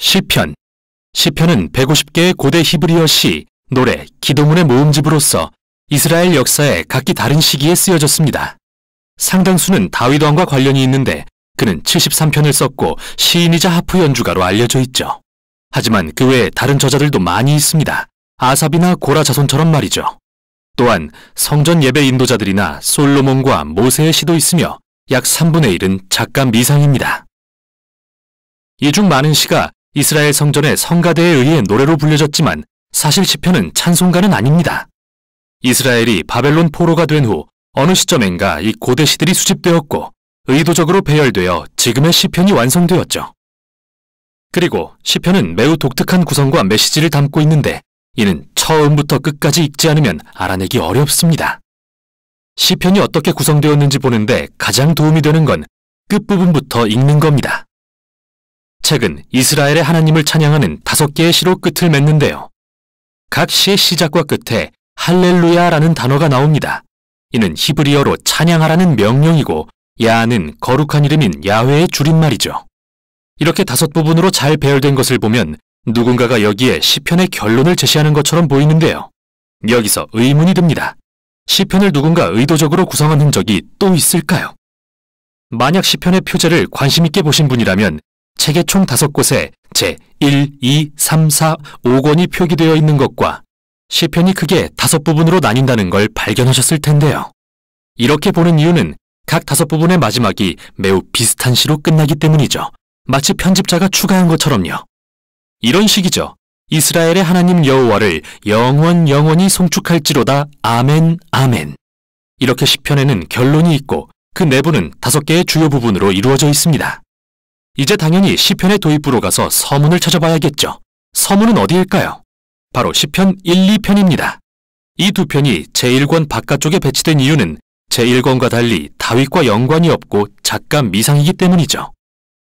시편. 시편은 150개의 고대 히브리어 시, 노래, 기도문의 모음집으로서 이스라엘 역사에 각기 다른 시기에 쓰여졌습니다. 상당수는 다윗 왕과 관련이 있는데 그는 73편을 썼고 시인이자 하프 연주가로 알려져 있죠. 하지만 그 외에 다른 저자들도 많이 있습니다. 아삽이나 고라 자손처럼 말이죠. 또한 성전 예배 인도자들이나 솔로몬과 모세의 시도 있으며 약 3분의 1은 작가 미상입니다. 이 중 많은 시가 이스라엘 성전의 성가대에 의해 노래로 불려졌지만 사실 시편은 찬송가는 아닙니다. 이스라엘이 바벨론 포로가 된 후 어느 시점엔가 이 고대 시들이 수집되었고 의도적으로 배열되어 지금의 시편이 완성되었죠. 그리고 시편은 매우 독특한 구성과 메시지를 담고 있는데 이는 처음부터 끝까지 읽지 않으면 알아내기 어렵습니다. 시편이 어떻게 구성되었는지 보는데 가장 도움이 되는 건 끝부분부터 읽는 겁니다. 책은 이스라엘의 하나님을 찬양하는 5개의 시로 끝을 맺는데요. 각 시의 시작과 끝에 할렐루야라는 단어가 나옵니다. 이는 히브리어로 찬양하라는 명령이고 야는 거룩한 이름인 야훼의 줄임말이죠. 이렇게 5부분으로 잘 배열된 것을 보면 누군가가 여기에 시편의 결론을 제시하는 것처럼 보이는데요. 여기서 의문이 듭니다. 시편을 누군가 의도적으로 구성한 흔적이 또 있을까요? 만약 시편의 표제를 관심 있게 보신 분이라면 책의 총 5곳에 제1, 2, 3, 4, 5권이 표기되어 있는 것과 시편이 크게 5부분으로 나뉜다는 걸 발견하셨을 텐데요. 이렇게 보는 이유는 각 5부분의 마지막이 매우 비슷한 시로 끝나기 때문이죠. 마치 편집자가 추가한 것처럼요. 이런 식이죠. 이스라엘의 하나님 여호와를 영원히 송축할지로다. 아멘, 아멘. 이렇게 시편에는 결론이 있고 그 내부는 5개의 주요 부분으로 이루어져 있습니다. 이제 당연히 시편의 도입부로 가서 서문을 찾아봐야겠죠. 서문은 어디일까요? 바로 시편 1, 2편입니다. 이 두 편이 제1권 바깥쪽에 배치된 이유는 제1권과 달리 다윗과 연관이 없고 작가 미상이기 때문이죠.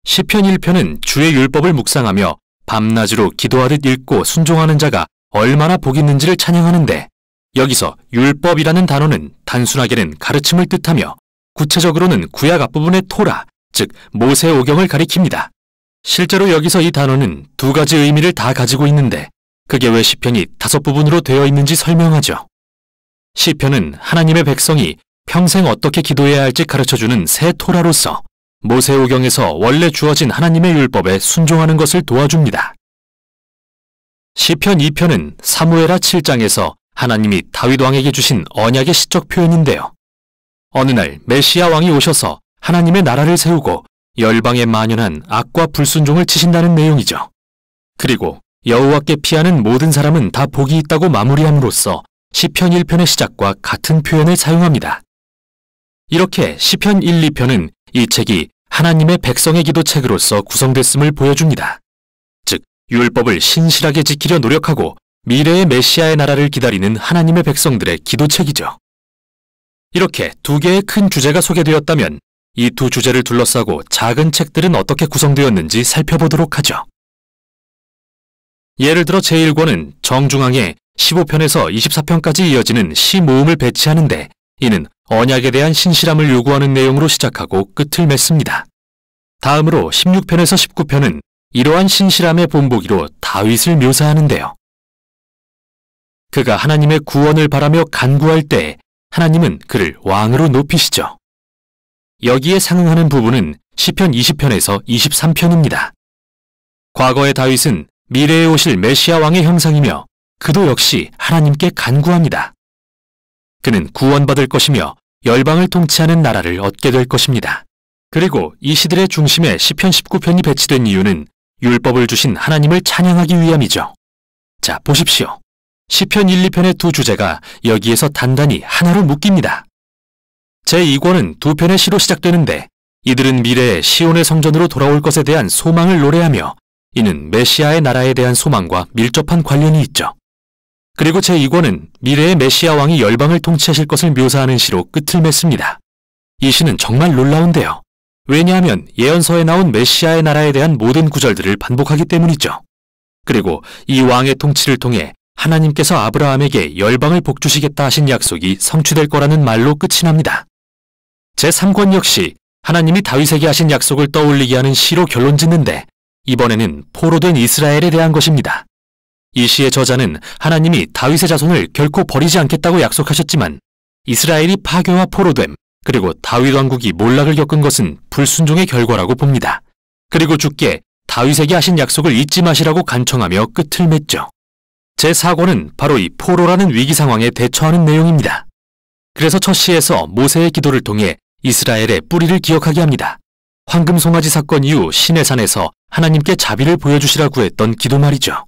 시편 1편은 주의 율법을 묵상하며 밤낮으로 기도하듯 읽고 순종하는 자가 얼마나 복 있는지를 찬양하는데 여기서 율법이라는 단어는 단순하게는 가르침을 뜻하며 구체적으로는 구약 앞부분의 토라, 즉 모세오경을 가리킵니다. 실제로 여기서 이 단어는 2가지 의미를 다 가지고 있는데 그게 왜 시편이 5부분으로 되어 있는지 설명하죠. 시편은 하나님의 백성이 평생 어떻게 기도해야 할지 가르쳐주는 새 토라로서 모세오경에서 원래 주어진 하나님의 율법에 순종하는 것을 도와줍니다. 시편 2편은 사무엘하 7장에서 하나님이 다윗 왕에게 주신 언약의 시적 표현인데요. 어느 날 메시아 왕이 오셔서 하나님의 나라를 세우고 열방에 만연한 악과 불순종을 치신다는 내용이죠. 그리고 여호와께 피하는 모든 사람은 다 복이 있다고 마무리함으로써 시편 1편의 시작과 같은 표현을 사용합니다. 이렇게 시편 1, 2편은 이 책이 하나님의 백성의 기도책으로서 구성됐음을 보여줍니다. 즉, 율법을 신실하게 지키려 노력하고 미래의 메시아의 나라를 기다리는 하나님의 백성들의 기도책이죠. 이렇게 2개의 큰 주제가 소개되었다면 이 2 주제를 둘러싸고 작은 책들은 어떻게 구성되었는지 살펴보도록 하죠. 예를 들어 제1권은 정중앙에 15편에서 24편까지 이어지는 시 모음을 배치하는데 이는 언약에 대한 신실함을 요구하는 내용으로 시작하고 끝을 맺습니다. 다음으로 16편에서 19편은 이러한 신실함의 본보기로 다윗을 묘사하는데요. 그가 하나님의 구원을 바라며 간구할 때 하나님은 그를 왕으로 높이시죠. 여기에 상응하는 부분은 시편 20편에서 23편입니다. 과거의 다윗은 미래에 오실 메시아 왕의 형상이며 그도 역시 하나님께 간구합니다. 그는 구원받을 것이며 열방을 통치하는 나라를 얻게 될 것입니다. 그리고 이 시들의 중심에 시편 19편이 배치된 이유는 율법을 주신 하나님을 찬양하기 위함이죠. 자, 보십시오. 시편 1, 2편의 2 주제가 여기에서 단단히 하나로 묶입니다. 제2권은 2편의 시로 시작되는데 이들은 미래에 시온의 성전으로 돌아올 것에 대한 소망을 노래하며 이는 메시아의 나라에 대한 소망과 밀접한 관련이 있죠. 그리고 제2권은 미래의 메시아 왕이 열방을 통치하실 것을 묘사하는 시로 끝을 맺습니다. 이 시는 정말 놀라운데요. 왜냐하면 예언서에 나온 메시아의 나라에 대한 모든 구절들을 반복하기 때문이죠. 그리고 이 왕의 통치를 통해 하나님께서 아브라함에게 열방을 복주시겠다 하신 약속이 성취될 거라는 말로 끝이 납니다. 제3권 역시 하나님이 다윗에게 하신 약속을 떠올리게 하는 시로 결론 짓는데 이번에는 포로된 이스라엘에 대한 것입니다. 이 시의 저자는 하나님이 다윗의 자손을 결코 버리지 않겠다고 약속하셨지만 이스라엘이 파괴와 포로됨, 그리고 다윗 왕국이 몰락을 겪은 것은 불순종의 결과라고 봅니다. 그리고 주께 다윗에게 하신 약속을 잊지 마시라고 간청하며 끝을 맺죠. 제4권은 바로 이 포로라는 위기 상황에 대처하는 내용입니다. 그래서 첫 시에서 모세의 기도를 통해 이스라엘의 뿌리를 기억하게 합니다. 황금송아지 사건 이후 시내산에서 하나님께 자비를 보여주시라 구했던 기도 말이죠.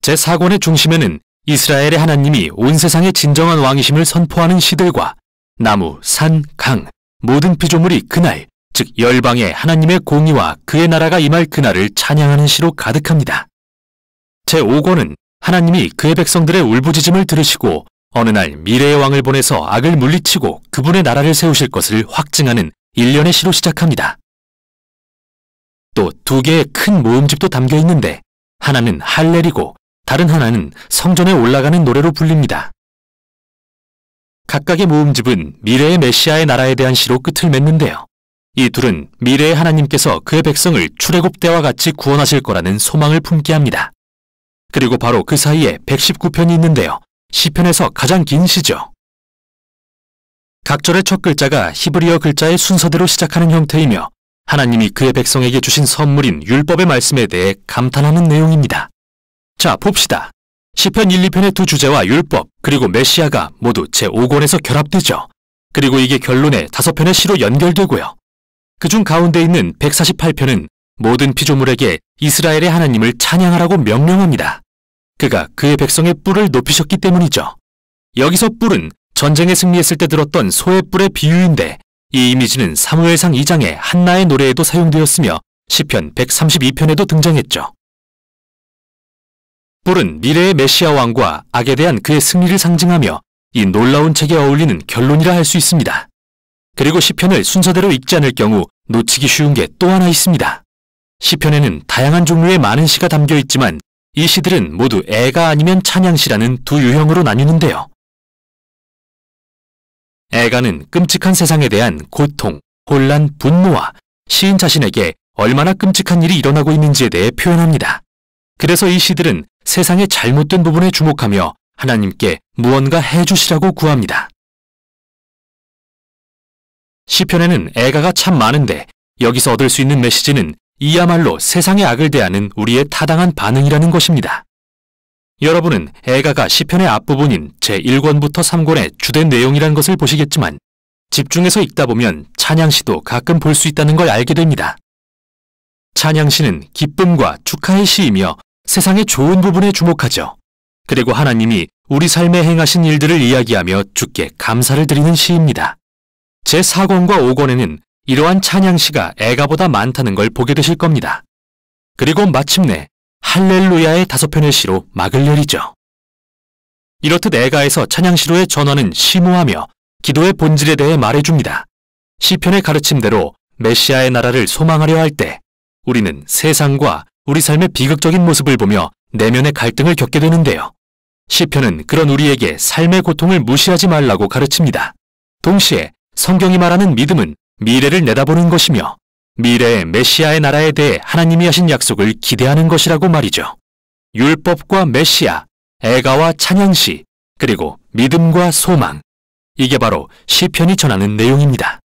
제4권의 중심에는 이스라엘의 하나님이 온 세상의 진정한 왕이심을 선포하는 시들과 나무, 산, 강, 모든 피조물이 그날, 즉 열방에 하나님의 공의와 그의 나라가 임할 그날을 찬양하는 시로 가득합니다. 제5권은 하나님이 그의 백성들의 울부짖음을 들으시고 어느 날 미래의 왕을 보내서 악을 물리치고 그분의 나라를 세우실 것을 확증하는 일련의 시로 시작합니다. 또 두 개의 큰 모음집도 담겨 있는데 하나는 할렐이고 다른 하나는 성전에 올라가는 노래로 불립니다. 각각의 모음집은 미래의 메시아의 나라에 대한 시로 끝을 맺는데요. 이 둘은 미래의 하나님께서 그의 백성을 출애굽 때와 같이 구원하실 거라는 소망을 품게 합니다. 그리고 바로 그 사이에 119편이 있는데요. 시편에서 가장 긴 시죠. 각 절의 첫 글자가 히브리어 글자의 순서대로 시작하는 형태이며 하나님이 그의 백성에게 주신 선물인 율법의 말씀에 대해 감탄하는 내용입니다. 자, 봅시다. 시편 1, 2편의 두 주제와 율법, 그리고 메시아가 모두 제5권에서 결합되죠. 그리고 이게 결론의 5편의 시로 연결되고요. 그중 가운데 있는 148편은 모든 피조물에게 이스라엘의 하나님을 찬양하라고 명령합니다. 그가 그의 백성의 뿔을 높이셨기 때문이죠. 여기서 뿔은 전쟁에 승리했을 때 들었던 소의 뿔의 비유인데 이 이미지는 사무엘상 2장의 한나의 노래에도 사용되었으며 시편 132편에도 등장했죠. 뿔은 미래의 메시아 왕과 악에 대한 그의 승리를 상징하며 이 놀라운 책에 어울리는 결론이라 할 수 있습니다. 그리고 시편을 순서대로 읽지 않을 경우 놓치기 쉬운 게 또 하나 있습니다. 시편에는 다양한 종류의 많은 시가 담겨 있지만 이 시들은 모두 애가 아니면 찬양시라는 두 유형으로 나뉘는데요. 애가는 끔찍한 세상에 대한 고통, 혼란, 분노와 시인 자신에게 얼마나 끔찍한 일이 일어나고 있는지에 대해 표현합니다. 그래서 이 시들은 세상의 잘못된 부분에 주목하며 하나님께 무언가 해주시라고 구합니다. 시편에는 애가가 참 많은데 여기서 얻을 수 있는 메시지는 이야말로 세상의 악을 대하는 우리의 타당한 반응이라는 것입니다. 여러분은 애가가 시편의 앞부분인 제1권부터 3권의 주된 내용이라는 것을 보시겠지만 집중해서 읽다 보면 찬양시도 가끔 볼 수 있다는 걸 알게 됩니다. 찬양시는 기쁨과 축하의 시이며 세상의 좋은 부분에 주목하죠. 그리고 하나님이 우리 삶에 행하신 일들을 이야기하며 주께 감사를 드리는 시입니다. 제4권과 5권에는 이러한 찬양시가 애가보다 많다는 걸 보게 되실 겁니다. 그리고 마침내 할렐루야의 5편의 시로 막을 내리죠. 이렇듯 애가에서 찬양시로의 전환은 심오하며 기도의 본질에 대해 말해줍니다. 시편의 가르침대로 메시아의 나라를 소망하려 할 때 우리는 세상과 우리 삶의 비극적인 모습을 보며 내면의 갈등을 겪게 되는데요. 시편은 그런 우리에게 삶의 고통을 무시하지 말라고 가르칩니다. 동시에 성경이 말하는 믿음은 미래를 내다보는 것이며 미래의 메시아의 나라에 대해 하나님이 하신 약속을 기대하는 것이라고 말이죠. 율법과 메시아, 애가와 찬양시, 그리고 믿음과 소망. 이게 바로 시편이 전하는 내용입니다.